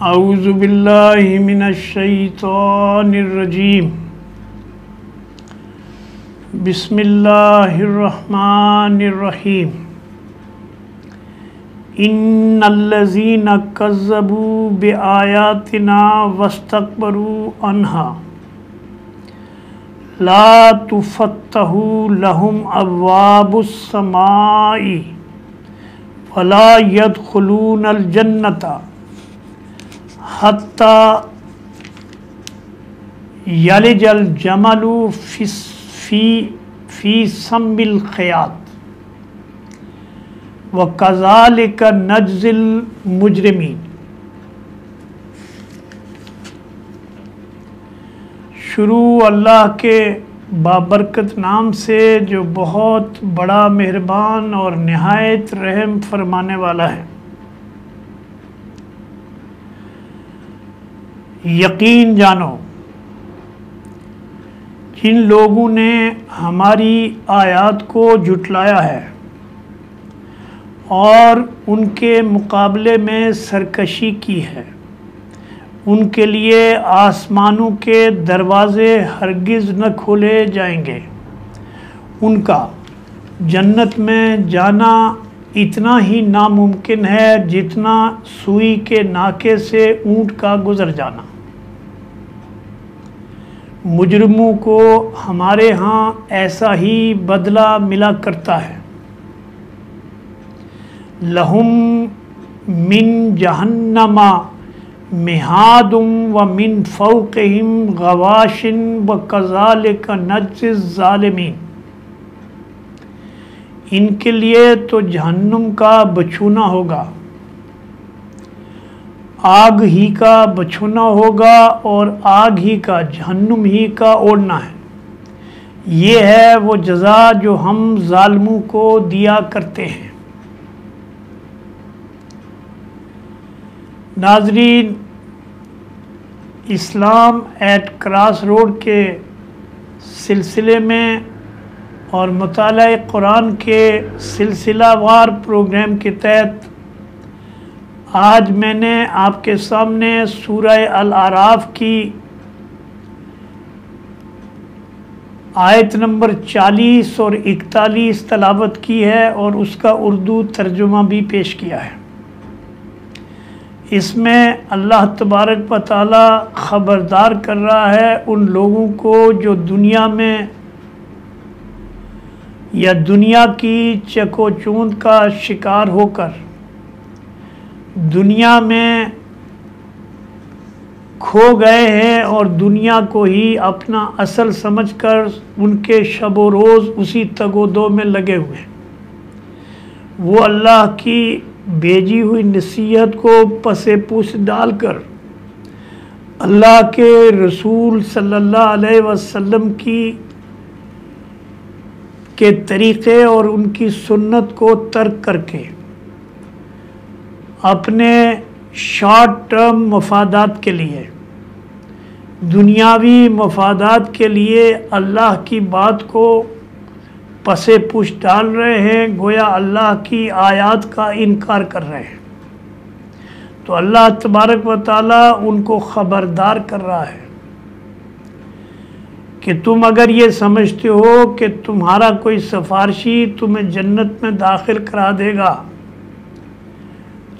اعوذ باللہ من الشیطان الرجیم بسم اللہ الرحمن الرحیم ان الذین کذبوا بآیاتنا واستکبروا عنہا لا تفتح لهم ابواب السماء ولا يدخلون الجنة حتی یلج الجمل فی سم الخیاط وکذالک نجزی المجرمین۔ شروع اللہ کے بابرکت نام سے جو بہت بڑا مہربان اور نہایت رحم فرمانے والا ہے۔ یقین جانو جن لوگوں نے ہماری آیات کو جھٹلایا ہے اور ان کے مقابلے میں سرکشی کی ہے، ان کے لیے آسمانوں کے دروازے ہرگز نہ کھولے جائیں گے۔ ان کا جنت میں جانا اتنا ہی ناممکن ہے جتنا سوئی کے ناکے سے اونٹ کا گزر جانا۔ مجرموں کو ہمارے ہاں ایسا ہی بدلہ ملا کرتا ہے۔ لہم من جہنم مہاد ومن فوقہم غواش وکذالک نجزی الظالمین۔ ان کے لیے تو جہنم کا بچھونا ہوگا، آگ ہی کا بچھونا ہوگا اور آگ ہی کا، جہنم ہی کا اوڑھنا ہے۔ یہ ہے وہ جزا جو ہم ظالموں کو دیا کرتے ہیں۔ ناظرین، اسلام ایٹ کراس روڈ کے سلسلے میں اور مطالعہ قرآن کے سلسلہ وار پروگرام کے تحت آج میں نے آپ کے سامنے سورہ الاعراف کی آیت نمبر 40 اور 41 تلاوت کی ہے اور اس کا اردو ترجمہ بھی پیش کیا ہے۔ اس میں اللہ تبارک و تعالی خبردار کر رہا ہے ان لوگوں کو جو دنیا میں یا دنیا کی چکو چوند کا شکار ہو کر دنیا میں کھو گئے ہیں اور دنیا کو ہی اپنا اصل سمجھ کر ان کے شب و روز اسی تگ و دو میں لگے ہوئے ہیں۔ وہ اللہ کی بھیجی ہوئی نصیحت کو پس پوچھ ڈال کر اللہ کے رسول صلی اللہ علیہ وسلم کے طریقے اور ان کی سنت کو ترک کر کے اپنے شارٹ ٹرم مفادات کے لیے، دنیاوی مفادات کے لیے اللہ کی بات کو پس پوچھ ڈال رہے ہیں، گویا اللہ کی آیات کا انکار کر رہے ہیں۔ تو اللہ تبارک و تعالی ان کو خبردار کر رہا ہے کہ تم اگر یہ سمجھتے ہو کہ تمہارا کوئی سفارشی تمہیں جنت میں داخل کرا دے گا،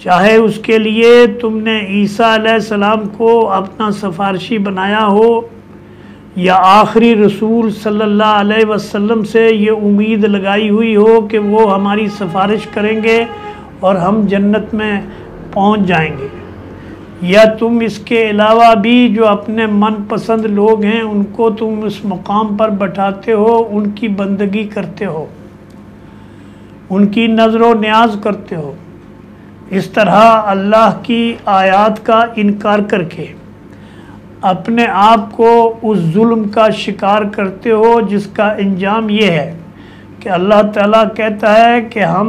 چاہے اس کے لیے تم نے عیسیٰ علیہ السلام کو اپنا سفارشی بنایا ہو یا آخری رسول صلی اللہ علیہ وسلم سے یہ امید لگائی ہوئی ہو کہ وہ ہماری سفارش کریں گے اور ہم جنت میں پہنچ جائیں گے، یا تم اس کے علاوہ بھی جو اپنے من پسند لوگ ہیں ان کو تم اس مقام پر بٹھاتے ہو، ان کی بندگی کرتے ہو، ان کی نظر و نیاز کرتے ہو، اس طرح اللہ کی آیات کا انکار کر کے اپنے آپ کو اس ظلم کا شکار کرتے ہو، جس کا انجام یہ ہے کہ اللہ تعالیٰ کہتا ہے کہ ہم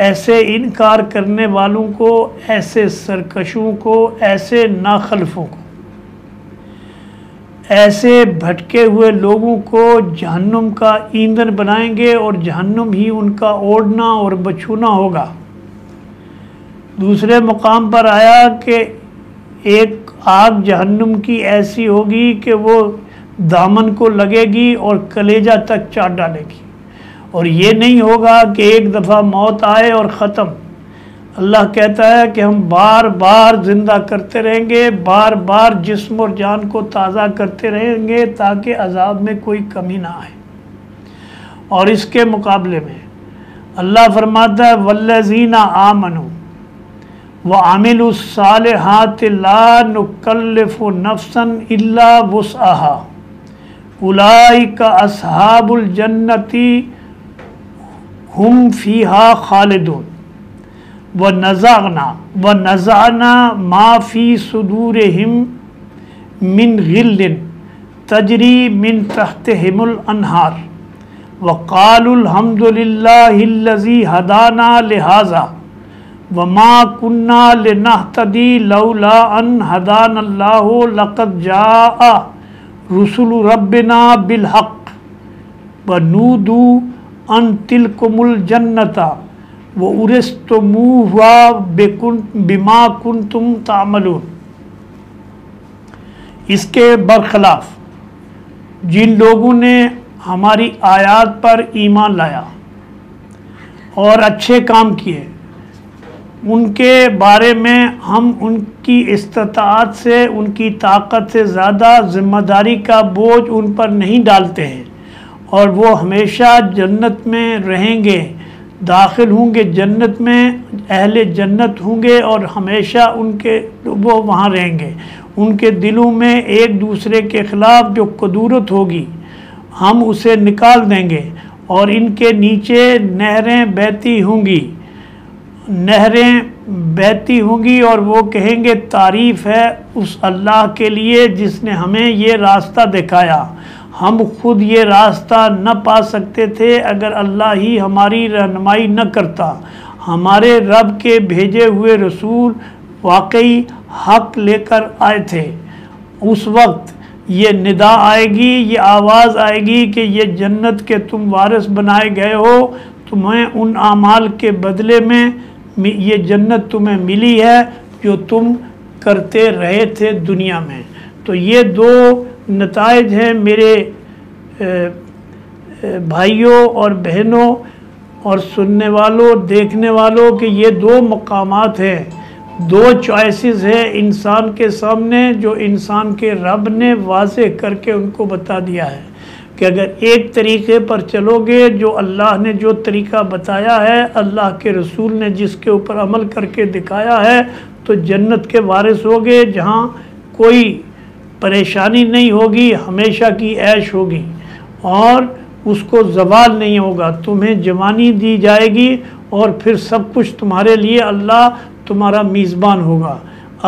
ایسے انکار کرنے والوں کو، ایسے سرکشوں کو، ایسے ناخلفوں کو، ایسے بھٹکے ہوئے لوگوں کو جہنم کا ایندھن بنائیں گے اور جہنم ہی ان کا اوڑھنا اور بچھونا ہوگا۔ دوسرے مقام پر آیا کہ ایک آگ جہنم کی ایسی ہوگی کہ وہ دامن کو لگے گی اور کلیجہ تک چاٹ ڈالے گی، اور یہ نہیں ہوگا کہ ایک دفعہ موت آئے اور ختم۔ اللہ کہتا ہے کہ ہم بار بار زندہ کرتے رہیں گے، بار بار جسم اور جان کو تازہ کرتے رہیں گے تاکہ عذاب میں کوئی کمی نہ آئے۔ اور اس کے مقابلے میں اللہ فرماتا ہے والذین آمنوا وعملوا الصالحات لا نکلف نفسا الا وسعها اولئک اصحاب الجنۃ ہم فیہا خالدون وَنَزَعْنَا مَا فِي صُدُورِهِمْ مِنْ غِلٍّ تَجْرِي مِنْ تَحْتِهِمُ الْأَنْهَارُ وَقَالُوا الْحَمْدُ لِلَّهِ الَّذِي هَدَانَا لِهَذَا وَمَا كُنَّا لِنَهْتَدِيَ لَوْلَا أَنْ هَدَانَا اللَّهُ لَقَدْ جَاءَ رُسُلُ رَبِّنَا بِالْحَقِّ وَنُودُوا أَنْ تِلْكُمُ الْجَنَّةُ وَأُورِثْتُمُوهَا بِمَا كُنْتُمْ تَعْمَلُونَ۔ اس کے برخلاف جن لوگوں نے ہماری آیات پر ایمان لایا اور اچھے کام کیے، ان کے بارے میں ہم ان کی استطاعت سے، ان کی طاقت سے زیادہ ذمہ داری کا بوجھ ان پر نہیں ڈالتے ہیں، اور وہ ہمیشہ جنت میں رہیں گے، داخل ہوں گے جنت میں، اہل جنت ہوں گے اور ہمیشہ وہ وہاں رہیں گے۔ ان کے دلوں میں ایک دوسرے کے خلاف جو قدورت ہوگی ہم اسے نکال دیں گے، اور ان کے نیچے نہریں بہتی ہوں گی اور وہ کہیں گے تعریف ہے اس اللہ کے لیے جس نے ہمیں یہ راستہ دکھایا، ہم خود یہ راستہ نہ پا سکتے تھے اگر اللہ ہی ہماری رہنمائی نہ کرتا۔ ہمارے رب کے بھیجے ہوئے رسول واقعی حق لے کر آئے تھے۔ اس وقت یہ ندا آئے گی، یہ آواز آئے گی کہ یہ جنت کے تم وارث بنائے گئے ہو، تمہیں ان اعمال کے بدلے میں یہ جنت تمہیں ملی ہے جو تم کرتے رہے تھے دنیا میں۔ تو یہ دو نتائج ہیں میرے بھائیوں اور بہنوں اور سننے والوں، دیکھنے والوں، کہ یہ دو مقامات ہیں، دو چوائسز ہیں انسان کے سامنے جو انسان کے رب نے واضح کر کے ان کو بتا دیا ہے کہ اگر ایک طریقے پر چلو گے، جو اللہ نے جو طریقہ بتایا ہے، اللہ کے رسول نے جس کے اوپر عمل کر کے دکھایا ہے، تو جنت کے وارث ہوگے جہاں کوئی پریشانی نہیں ہوگی، ہمیشہ کی عیش ہوگی اور اس کو زوال نہیں ہوگا۔ تمہیں جوانی دی جائے گی اور پھر سب کچھ تمہارے لیے اللہ تمہارا میزبان ہوگا۔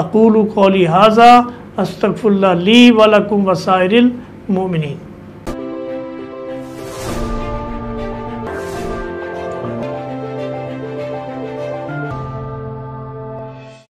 اقول قولی ھذا استغفر اللہ لی ولکم وسائر المؤمنین۔